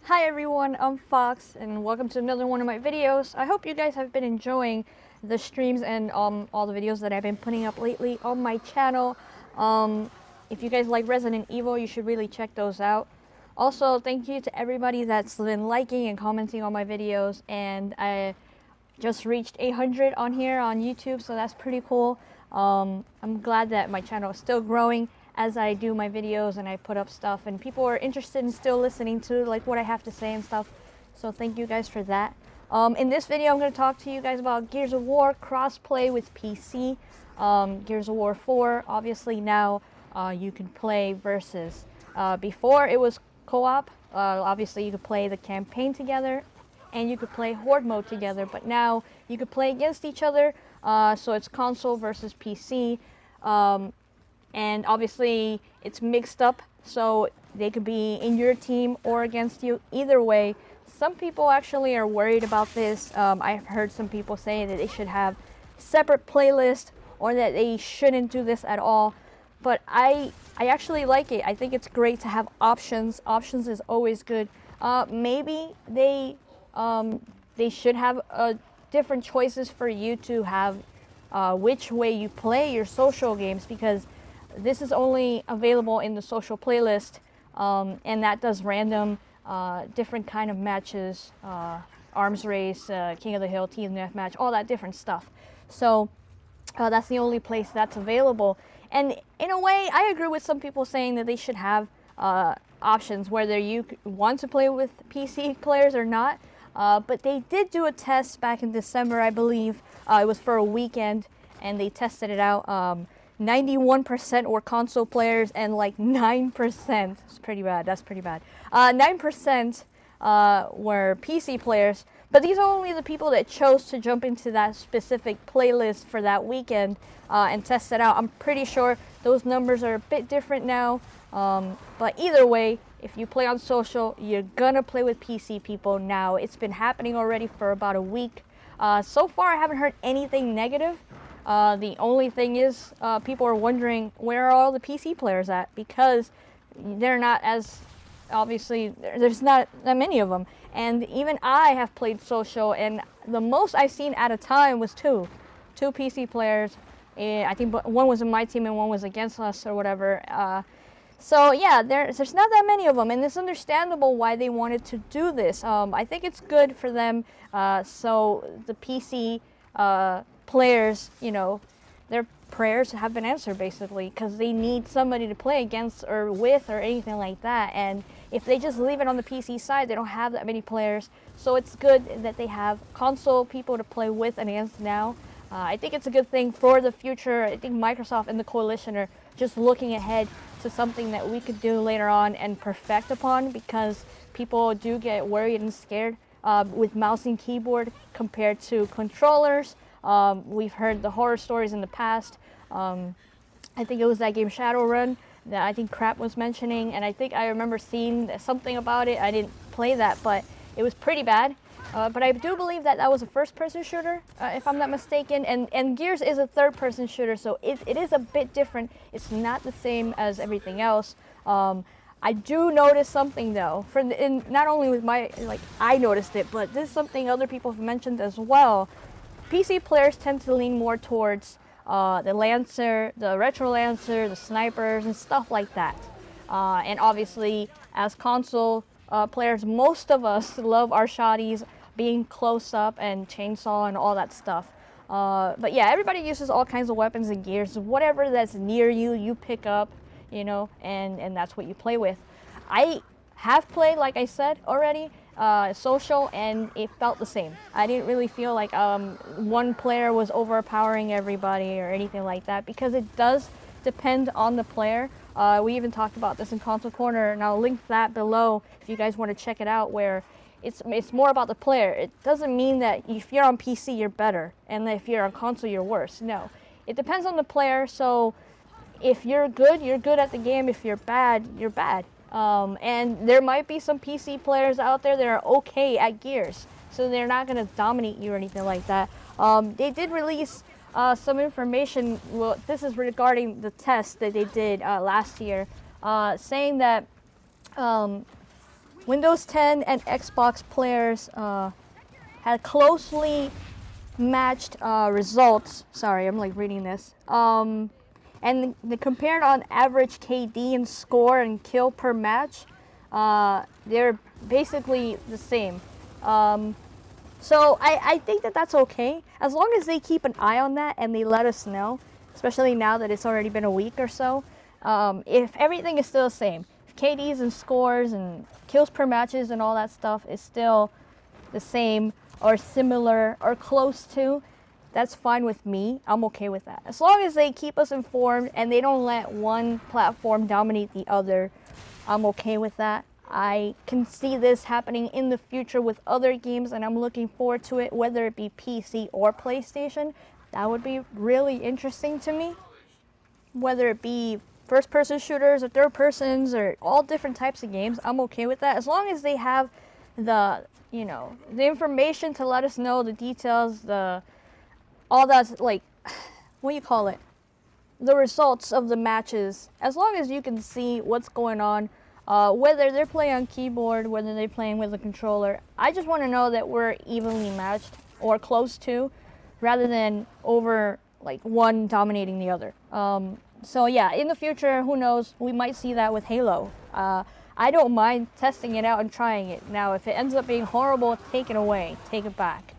Hi everyone, I'm Fox and welcome to another one of my videos. I hope you guys have been enjoying the streams and all the videos that I've been putting up lately on my channel. If you guys like Resident Evil, you should really check those out. Also, thank you to everybody that's been liking and commenting on my videos, and I just reached 800 on here on YouTube, so that's pretty cool. I'm glad that my channel is still growing as I do my videos and I put up stuff, and people are interested in still listening to like what I have to say and stuff. So thank you guys for that. In this video, I'm going to talk to you guys about Gears of War Crossplay with PC. Gears of War 4, obviously now you can play versus. Before it was co-op. Obviously you could play the campaign together and you could play horde mode together, but now you could play against each other. So it's console versus PC. And obviously it's mixed up, so they could be in your team or against you. Either way, some people actually are worried about this. I've heard some people say that they should have separate playlists or that they shouldn't do this at all. But I actually like it. I think it's great to have options. Options is always good. Maybe they should have different choices for you to have which way you play your social games, because this is only available in the social playlist, and that does random, different kind of matches, arms race, King of the Hill, team deathmatch, all that different stuff. So that's the only place that's available. And in a way, I agree with some people saying that they should have options, whether you want to play with PC players or not. But they did do a test back in December, I believe. It was for a weekend, and they tested it out. 91% were console players, and like 9%, it's pretty bad, that's pretty bad, 9% were PC players. But these are only the people that chose to jump into that specific playlist for that weekend and test it out. I'm pretty sure those numbers are a bit different now, but either way, if you play on social, you're gonna play with PC people now. It's been happening already for about a week. So far I haven't heard anything negative. The only thing is, people are wondering, where are all the PC players at? Because they're not as, obviously, there's not that many of them. And even I have played social, and the most I've seen at a time was two PC players. I think one was in my team and one was against us or whatever. So yeah, there's not that many of them, and it's understandable why they wanted to do this. I think it's good for them, so the PC players, you know, their prayers have been answered basically, because they need somebody to play against or with or anything like that. And if they just leave it on the PC side, they don't have that many players. So it's good that they have console people to play with and against now. I think it's a good thing for the future. I think Microsoft and the Coalition are just looking ahead to something that we could do later on and perfect upon, because people do get worried and scared with mouse and keyboard compared to controllers. We've heard the horror stories in the past. I think it was that game Shadowrun that I think Crap was mentioning, and I think I remember seeing something about it. I didn't play that, but it was pretty bad. But I do believe that that was a first-person shooter, if I'm not mistaken, and Gears is a third-person shooter, so it is a bit different. It's not the same as everything else. I do notice something though, not only with I noticed it, but this is something other people have mentioned as well. PC players tend to lean more towards the Lancer, the Retro Lancer, the snipers, and stuff like that. And obviously, as console players, most of us love our shotties, being close up and chainsaw and all that stuff. But yeah, everybody uses all kinds of weapons and gears. Whatever that's near you, you pick up, you know, and that's what you play with. I have played, like I said already, social, and it felt the same. I didn't really feel like one player was overpowering everybody or anything like that, because it does depend on the player. We even talked about this in Console Corner, and I'll link that below if you guys want to check it out, where it's more about the player. It doesn't mean that if you're on PC you're better, and if you're on console you're worse. No, it depends on the player. So if you're good at the game. If you're bad, you're bad. And there might be some PC players out there that are okay at Gears. so they're not going to dominate you or anything like that. They did release some information. Well, this is regarding the test that they did last year, saying that Windows 10 and Xbox players had closely matched results. Sorry, I'm like reading this. And they compared on average KD and score and kill per match. They're basically the same. So I think that that's okay, as long as they keep an eye on that and they let us know, especially now that it's already been a week or so. If everything is still the same, if KDs and scores and kills per matches and all that stuff is still the same or similar or close to, that's fine with me. I'm okay with that. As long as they keep us informed and they don't let one platform dominate the other, I'm okay with that. I can see this happening in the future with other games, and I'm looking forward to it, whether it be PC or PlayStation. That would be really interesting to me. Whether it be first-person shooters or third-persons or all different types of games, I'm okay with that. As long as they have the, you know, the information to let us know the details, all that's like, what do you call it? The results of the matches. As long as you can see what's going on, whether they're playing on keyboard, whether they're playing with a controller. I just want to know that we're evenly matched or close to, rather than over like one dominating the other. So yeah, in the future, who knows? We might see that with Halo. I don't mind testing it out and trying it. Now, if it ends up being horrible, take it away, take it back.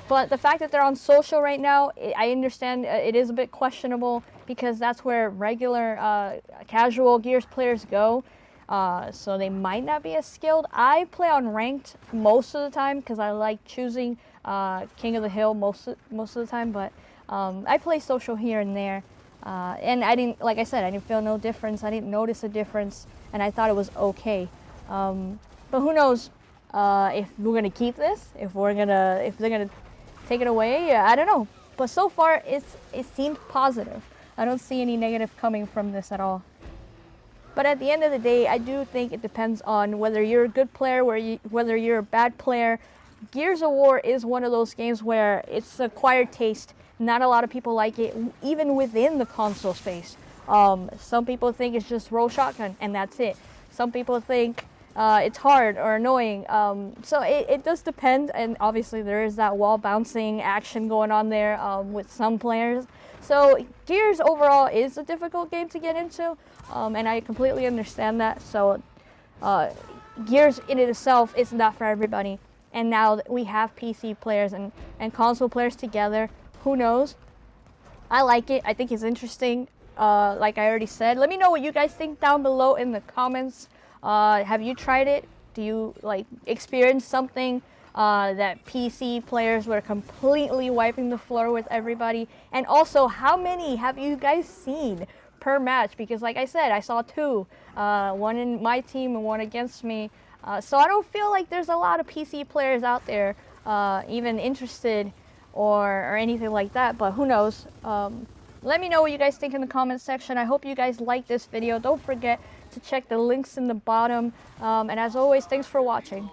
But the fact that they're on social right now, I understand it is a bit questionable, because that's where regular casual Gears players go. So they might not be as skilled. I play on ranked most of the time because I like choosing King of the Hill most of the time. But I play social here and there. And I didn't, like I said, I didn't feel no difference. I didn't notice a difference, and I thought it was okay. But who knows if we're gonna keep this? If they're gonna take it away? I don't know. But so far, it seemed positive. I don't see any negative coming from this at all. But at the end of the day, I do think it depends on whether you're a good player, whether you're a bad player. Gears of War is one of those games where it's an acquired taste. Not a lot of people like it, even within the console space. Some people think it's just roll shotgun, and that's it. Some people think it's hard or annoying. So it does depend, and obviously there is that wall bouncing action going on there with some players. So Gears overall is a difficult game to get into, and I completely understand that. So Gears in itself is not for everybody. And now that we have PC players and console players together, who knows? I like it. I think it's interesting. Like I already said, let me know what you guys think down below in the comments. Have you tried it? Do you like experience something that PC players were completely wiping the floor with everybody? And also, how many have you guys seen per match? Because like I said, I saw 2, one in my team and one against me. So I don't feel like there's a lot of PC players out there even interested or anything like that, but who knows? Let me know what you guys think in the comments section. I hope you guys like this video. Don't forget to check the links in the bottom. And as always, thanks for watching.